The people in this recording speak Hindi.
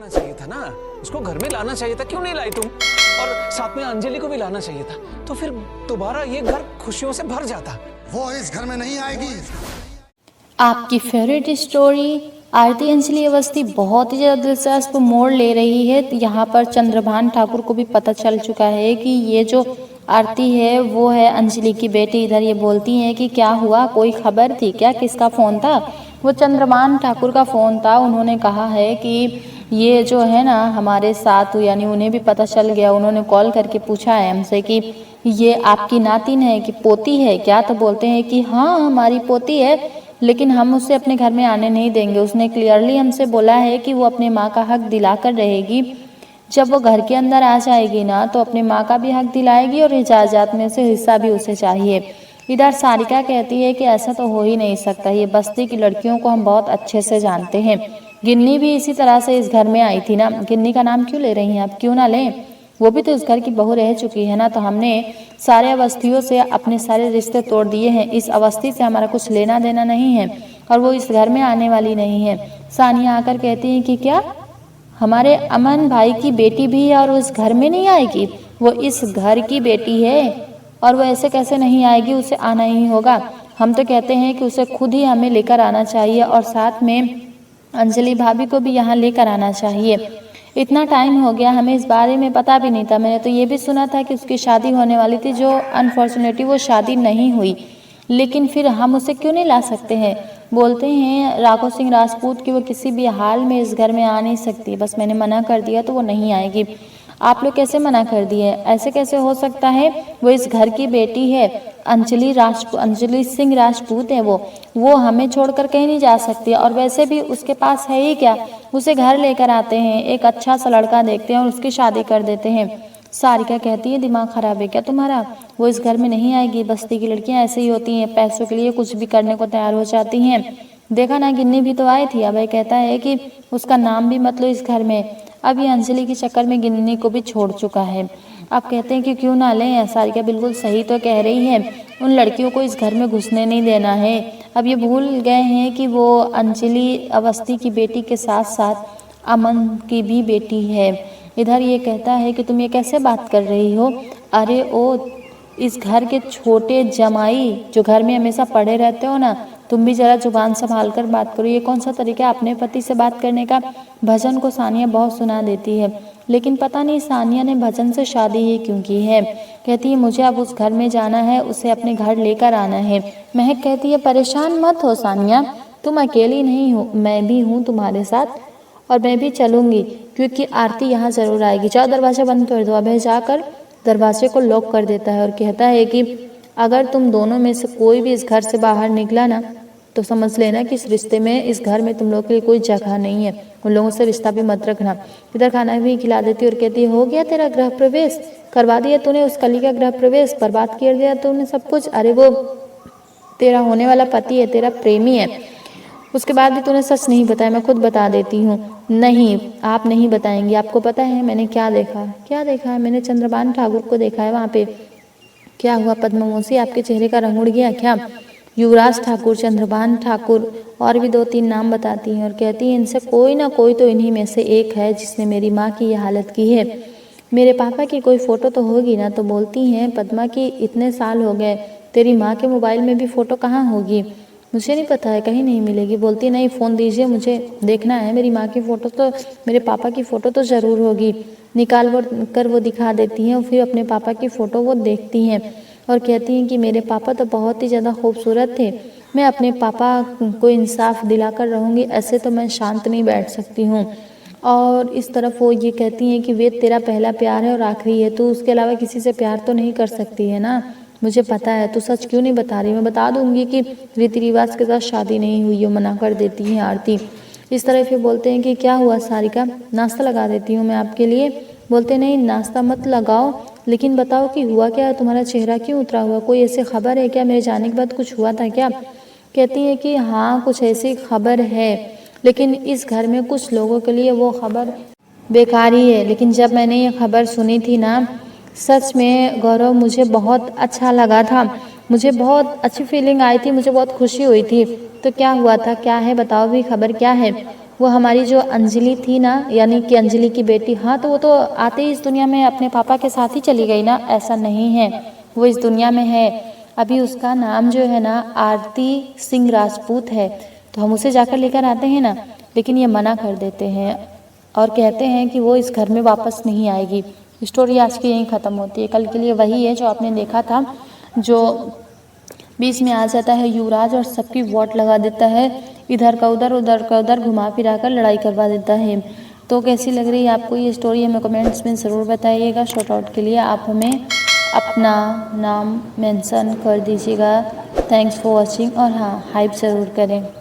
आना चाहिए था ना, उसको घर में लाना चाहिए था, क्यों नहीं लाई तुम? और साथ में अंजलि को भी लाना चाहिए था, तो फिर दोबारा ये घर खुशियों से भर जाता। वो इस घर में नहीं आएगी। आपकी फेवरेट स्टोरी आरती अंजलि अवस्थी बहुत ही ज़्यादा दिलचस्प मोड़ ले रही है। यहाँ पर चंद्रभान ठाकुर को भी पता चल चुका है कि ये जो आरती है वो है अंजलि की बेटी। इधर ये बोलती हैं कि क्या हुआ, कोई खबर थी क्या, किसका फ़ोन था? वो चंद्रभान ठाकुर का फ़ोन था। उन्होंने कहा है कि ये जो है ना हमारे साथ, यानी उन्हें भी पता चल गया। उन्होंने कॉल करके पूछा है हमसे कि ये आपकी नातिन है कि पोती है क्या? तो बोलते हैं कि हाँ हमारी पोती है, लेकिन हम उसे अपने घर में आने नहीं देंगे। उसने क्लियरली हमसे बोला है कि वो अपने माँ का हक दिलाकर रहेगी। जब वो घर के अंदर आ जाएगी ना तो अपने माँ का भी हक दिलाएगी और इजाज़त में से हिस्सा भी उसे चाहिए। इधर सारिका कहती है कि ऐसा तो हो ही नहीं सकता, ये बस्ती की लड़कियों को हम बहुत अच्छे से जानते हैं। गिन्नी भी इसी तरह से इस घर में आई थी ना। गिन्नी का नाम क्यों ले रही हैं आप? क्यों ना लें, वो भी तो इस घर की बहू रह चुकी है ना। तो हमने सारे अवस्थियों से अपने सारे रिश्ते तोड़ दिए हैं। इस अवस्थी से हमारा कुछ लेना देना नहीं है और वो इस घर में आने वाली नहीं है। सानिया आकर कहती है कि क्या हमारे अमन भाई की बेटी भी है और वो इस घर में नहीं आएगी? वो इस घर की बेटी है और वो ऐसे कैसे नहीं आएगी, उसे आना ही होगा। हम तो कहते हैं कि उसे खुद ही हमें लेकर आना चाहिए और साथ में अंजलि भाभी को भी यहाँ लेकर आना चाहिए। इतना टाइम हो गया, हमें इस बारे में पता भी नहीं था। मैंने तो ये भी सुना था कि उसकी शादी होने वाली थी, जो अनफॉर्चुनेटली वो शादी नहीं हुई, लेकिन फिर हम उसे क्यों नहीं ला सकते हैं? बोलते हैं राघव सिंह राजपूत कि वो किसी भी हाल में इस घर में आ नहीं सकती, बस मैंने मना कर दिया तो वो नहीं आएगी। आप लोग कैसे मना कर दिए? ऐसे कैसे हो सकता है? वो इस घर की बेटी है, अंजलि सिंह राजपूत है वो हमें छोड़कर कहीं नहीं जा सकती। और वैसे भी उसके पास है ही क्या, उसे घर लेकर आते हैं, एक अच्छा सा लड़का देखते हैं और उसकी शादी कर देते हैं। सारिका कहती है दिमाग खराब है क्या तुम्हारा? वो इस घर में नहीं आएगी। बस्ती की लड़कियां ऐसे ही होती हैं, पैसों के लिए कुछ भी करने को तैयार हो जाती हैं। देखा ना, गिन्नी भी तो आई थी। अभय कहता है कि उसका नाम भी मत लो इस घर में। अब ये अंजलि के चक्कर में गिन्नी को भी छोड़ चुका है। अब कहते हैं कि क्यों ना लें। सारिका बिल्कुल सही तो कह रही है, उन लड़कियों को इस घर में घुसने नहीं देना है। अब ये भूल गए हैं कि वो अंजलि अवस्थी की बेटी के साथ साथ अमन की भी बेटी है। इधर ये कहता है कि तुम ये कैसे बात कर रही हो? अरे ओ इस घर के छोटे जमाई जो घर में हमेशा पड़े रहते हो ना, तुम भी जरा जुबान संभाल कर बात करो। ये कौन सा तरीका है अपने पति से बात करने का? भजन को सानिया बहुत सुना देती है, लेकिन पता नहीं सानिया ने भजन से शादी ही क्यों की है। कहती है मुझे अब उस घर में जाना है, उसे अपने घर लेकर आना है। महक कहती है परेशान मत हो सानिया, तुम अकेली नहीं हो, मैं भी हूँ तुम्हारे साथ और मैं भी चलूँगी, क्योंकि आरती यहाँ ज़रूर आएगी। जाओ दरवाज़ा बंद कर दो। अभय जाकर दरवाजे को लॉक कर देता है और कहता है कि अगर तुम दोनों में से कोई भी इस घर से बाहर निकला ना तो समझ लेना कि इस रिश्ते में, इस घर में तुम लोग के लिए कोई जगह नहीं है। उन लोगों से रिश्ता भी मत रखना। इधर खाना भी खिला देती और कहती है हो गया तेरा गृह प्रवेश, करवा दिया तूने उस कली का गृह प्रवेश, बर्बाद कर दिया तूने सब कुछ। अरे वो तेरा होने वाला पति है, तेरा प्रेमी है, उसके बाद भी तूने सच नहीं बताया। मैं खुद बता देती हूँ। नहीं, आप नहीं बताएंगी। आपको पता है मैंने क्या देखा? क्या देखा है? मैंने चंद्रभान ठाकुर को देखा है वहाँ पे। क्या हुआ पद्ममोसी, आपके चेहरे का रंग उड़ गया क्या? युवराज ठाकुर, चंद्रभान ठाकुर और भी 2-3 नाम बताती हैं और कहती हैं इनसे कोई ना कोई तो इन्हीं में से एक है जिसने मेरी माँ की यह हालत की है। मेरे पापा की कोई फ़ोटो तो होगी ना। तो बोलती हैं पद्मा की इतने साल हो गए, तेरी माँ के मोबाइल में भी फ़ोटो कहाँ होगी? मुझे नहीं पता है, कहीं नहीं मिलेगी। बोलती नहीं, फ़ोन दीजिए, मुझे देखना है मेरी माँ की फ़ोटो, तो मेरे पापा की फ़ोटो तो ज़रूर होगी। निकाल कर वो दिखा देती हैं और फिर अपने पापा की फ़ोटो वो देखती हैं और कहती हैं कि मेरे पापा तो बहुत ही ज़्यादा खूबसूरत थे। मैं अपने पापा को इंसाफ दिलाकर रहूँगी, ऐसे तो मैं शांत नहीं बैठ सकती हूँ। और इस तरफ वो ये कहती हैं कि वेद तेरा पहला प्यार है और आखिरी है, तू उसके अलावा किसी से प्यार तो नहीं कर सकती है ना? मुझे पता है, तू सच क्यों नहीं बता रही? मैं बता दूंगी कि रीति रिवाज के साथ शादी नहीं हुई। वो मना कर देती है आरती। इस तरह फिर बोलते हैं कि क्या हुआ सारिका, नाश्ता लगा देती हूँ मैं आपके लिए। बोलते नहीं, नाश्ता मत लगाओ, लेकिन बताओ कि हुआ क्या? तुम्हारा चेहरा क्यों उतरा हुआ? कोई ऐसी खबर है क्या? मेरे जाने के बाद कुछ हुआ था क्या? कहती है कि हाँ कुछ ऐसी खबर है, लेकिन इस घर में कुछ लोगों के लिए वो खबर बेकार ही है। लेकिन जब मैंने ये खबर सुनी थी ना, सच में गौरव मुझे बहुत अच्छा लगा था, मुझे बहुत अच्छी फीलिंग आई थी, मुझे बहुत खुशी हुई थी। तो क्या हुआ था, क्या है बताओ भी, खबर क्या है? वो हमारी जो अंजलि थी ना, यानी कि अंजलि की बेटी, हाँ तो वो तो आते ही इस दुनिया में अपने पापा के साथ ही चली गई ना, ऐसा नहीं है, वो इस दुनिया में है। अभी उसका नाम जो है ना आरती सिंह राजपूत है, तो हम उसे जाकर लेकर आते हैं ना, लेकिन ये मना कर देते हैं और कहते हैं कि वो इस घर में वापस नहीं आएगी। स्टोरी आज की यहीं ख़त्म होती है। कल के लिए वही है जो आपने देखा था, जो बीच में आ जाता है युवराज और सबकी वोट लगा देता है, इधर का उधर घुमा फिरा कर लड़ाई करवा देता है। तो कैसी लग रही है आपको ये स्टोरी, हमें कमेंट्स में ज़रूर बताइएगा। शॉर्ट आउट के लिए आप हमें अपना नाम मेंशन कर दीजिएगा। थैंक्स फॉर वॉचिंग और हाँ, हाइप ज़रूर करें।